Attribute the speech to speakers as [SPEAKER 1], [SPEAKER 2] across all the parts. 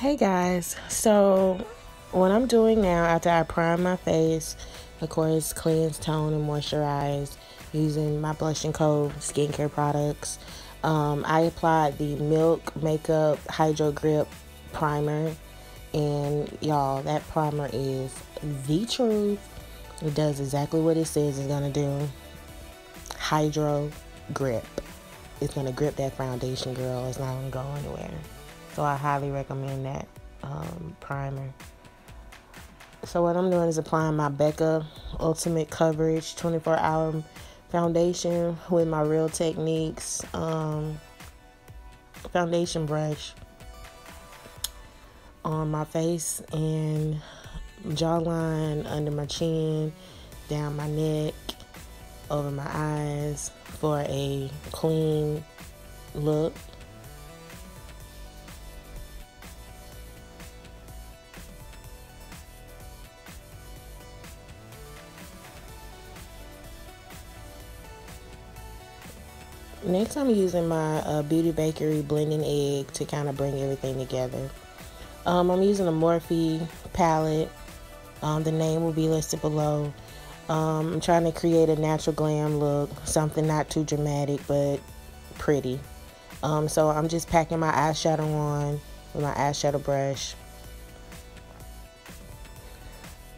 [SPEAKER 1] Hey guys, so what I'm doing now after I prime my face, of course, cleanse, tone, and moisturize using my Blush & Co. skincare products, I applied the Milk Makeup Hydro Grip Primer, and y'all, that primer is the truth. It does exactly what it says it's gonna do. Hydro Grip. It's gonna grip that foundation, girl. It's not gonna go anywhere. So I highly recommend that primer. So what I'm doing is applying my Becca Ultimate Coverage 24-hour foundation with my Real Techniques foundation brush on my face and jawline, under my chin, down my neck, over my eyes for a clean look. Next, I'm using my Beauty Bakery blending egg to kind of bring everything together. I'm using a Morphe palette. The name will be listed below. I'm trying to create a natural glam look, something not too dramatic but pretty. So I'm just packing my eyeshadow on with my eyeshadow brush.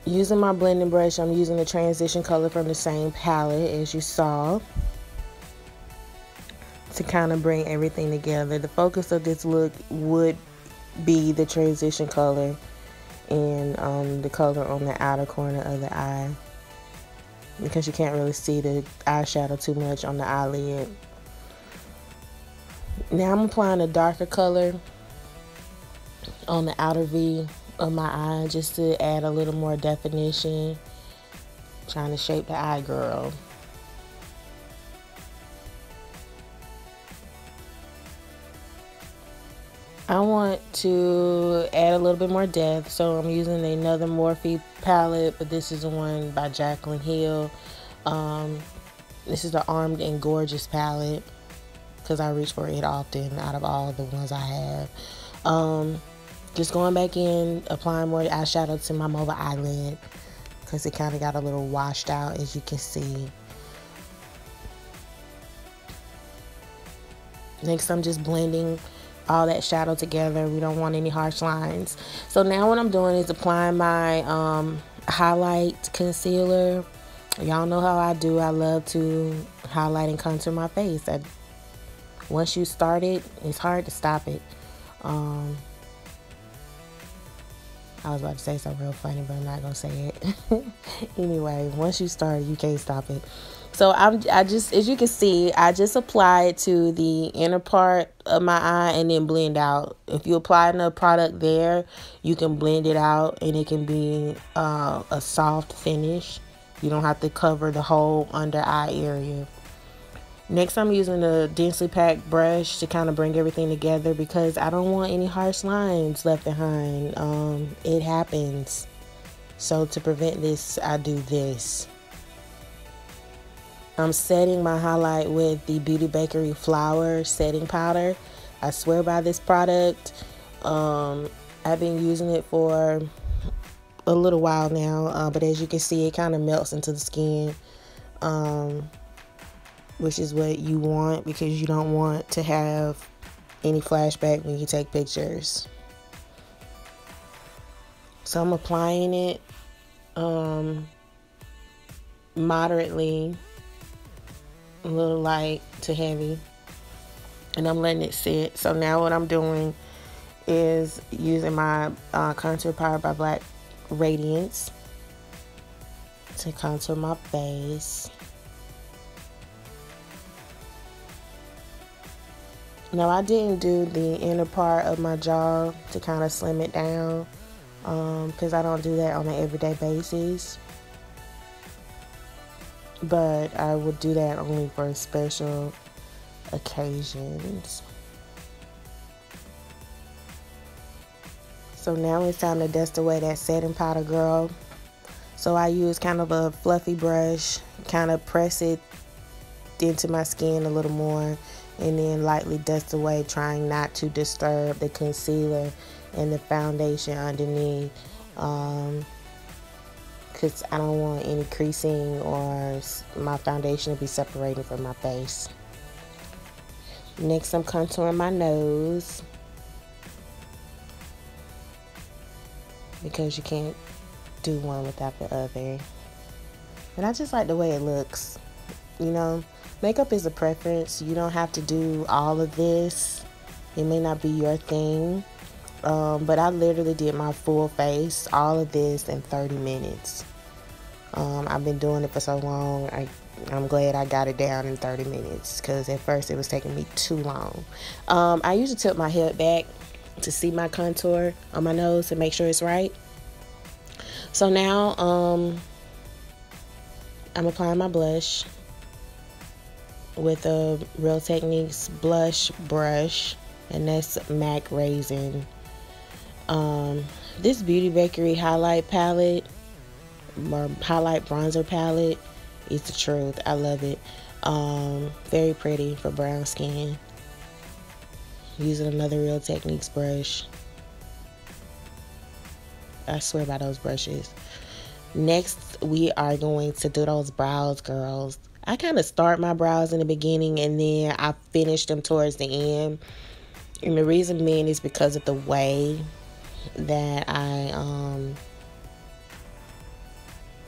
[SPEAKER 1] Using my blending brush, I'm using the transition color from the same palette as you saw, to kind of bring everything together. The focus of this look would be the transition color and the color on the outer corner of the eye, because you can't really see the eyeshadow too much on the eyelid. Now I'm applying a darker color on the outer V of my eye just to add a little more definition. Trying to shape the eye, girl. I want to add a little bit more depth, so I'm using another Morphe palette, but this is the one by Jaclyn Hill. This is the Armed and Gorgeous palette, because I reach for it often out of all the ones I have. Just going back in, applying more eyeshadow to my mobile eyelid, because it kind of got a little washed out, as you can see. Next, I'm just blending all that shadow together. We don't want any harsh lines. So now what I'm doing is applying my highlight concealer. Y'all know how I do. I love to highlight and contour my face. Once you start it, it's hard to stop it. I was about to say something real funny, but I'm not gonna say it. Anyway, once you start, you can't stop it. So I just, as you can see, I just apply it to the inner part of my eye and then blend out. If you apply enough product there, you can blend it out and it can be a soft finish. You don't have to cover the whole under eye area. Next, I'm using a densely packed brush to kind of bring everything together, because I don't want any harsh lines left behind. It happens. So to prevent this, I do this. I'm setting my highlight with the Beauty Bakery Flower Setting Powder. I swear by this product. I've been using it for a little while now, but as you can see, it kind of melts into the skin, which is what you want, because you don't want to have any flashback when you take pictures. So I'm applying it moderately, a little light to heavy, and I'm letting it sit. So now what I'm doing is using my Contour Power by Black Radiance to contour my face. Now, I didn't do the inner part of my jaw to kind of slim it down, because I don't do that on an everyday basis. But I would do that only for special occasions. So now it's time to dust away that setting powder, girl. So I use kind of a fluffy brush, kind of press it into my skin a little more, and then lightly dust away, trying not to disturb the concealer and the foundation underneath, because I don't want any creasing or my foundation to be separating from my face. Next, I'm contouring my nose, because you can't do one without the other. And I just like the way it looks. You know, makeup is a preference. You don't have to do all of this. It may not be your thing. But I literally did my full face, all of this, in 30 minutes. I've been doing it for so long. I'm glad I got it down in 30 minutes, because at first it was taking me too long. I usually tilt my head back to see my contour on my nose and make sure it's right. So now I'm applying my blush with a Real Techniques blush brush, and that's MAC Raisin. This Beauty Bakery highlight palette, or highlight bronzer palette, is the truth. I love it. Very pretty for brown skin. Using another Real Techniques brush. I swear by those brushes. Next, we are going to do those brows, girls. I kind of start my brows in the beginning, and then I finish them towards the end. And the reason being is because of the way that I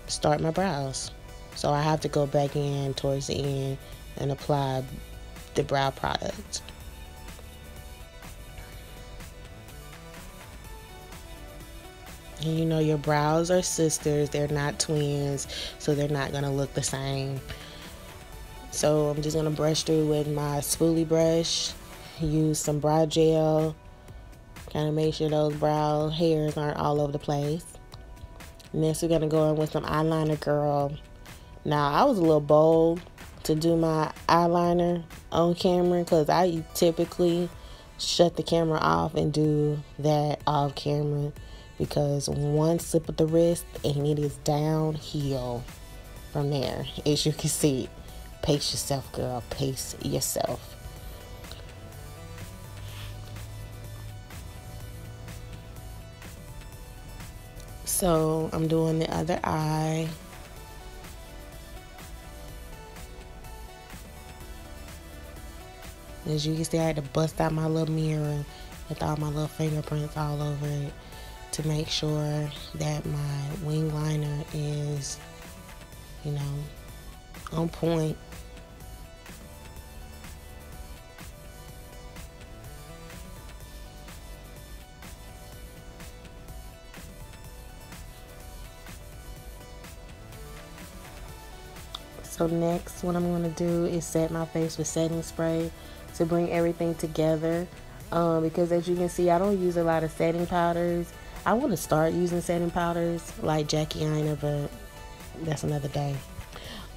[SPEAKER 1] start my brows. So I have to go back in towards the end and apply the brow product. And you know, your brows are sisters. They're not twins, so they're not going to look the same. So I'm just going to brush through with my spoolie brush. Use some brow gel. Kind of make sure those brow hairs aren't all over the place. Next, we're going to go in with some eyeliner, girl. Now, I was a little bold to do my eyeliner on camera, because I typically shut the camera off and do that off camera, because one slip of the wrist and it is downhill from there. As you can see, pace yourself, girl. Pace yourself. So I'm doing the other eye. As you can see, I had to bust out my little mirror with all my little fingerprints all over it to make sure that my wing liner is, you know, on point. So next, what I'm going to do is set my face with setting spray to bring everything together. Because as you can see, I don't use a lot of setting powders. I want to start using setting powders like Jackie Aina, but that's another day.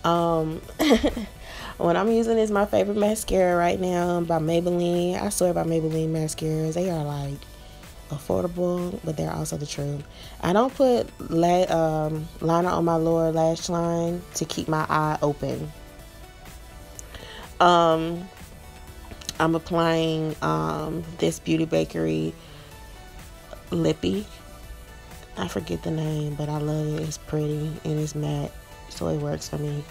[SPEAKER 1] What I'm using is my favorite mascara right now by Maybelline. I swear by Maybelline mascaras. They are like affordable, but they're also the truth. I don't put liner on my lower lash line to keep my eye open. I'm applying this Beauty Bakery lippy. I forget the name, but I love it. It's pretty and it's matte, so it works for me.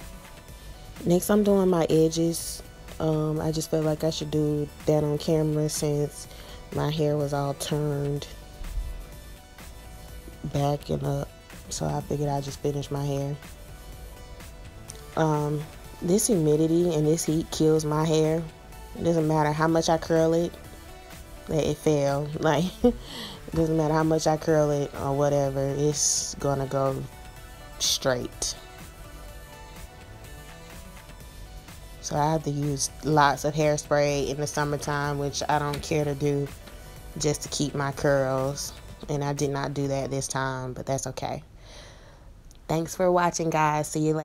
[SPEAKER 1] Next, I'm doing my edges. I just felt like I should do that on camera since my hair was all turned back and up, so I figured I'd just finish my hair. This humidity and this heat kills my hair. It doesn't matter how much I curl it, it fell. Like, it doesn't matter how much I curl it or whatever, it's gonna go straight. So I have to use lots of hairspray in the summertime, which I don't care to do, just to keep my curls. And I did not do that this time, but that's okay. Thanks for watching, guys. See you later.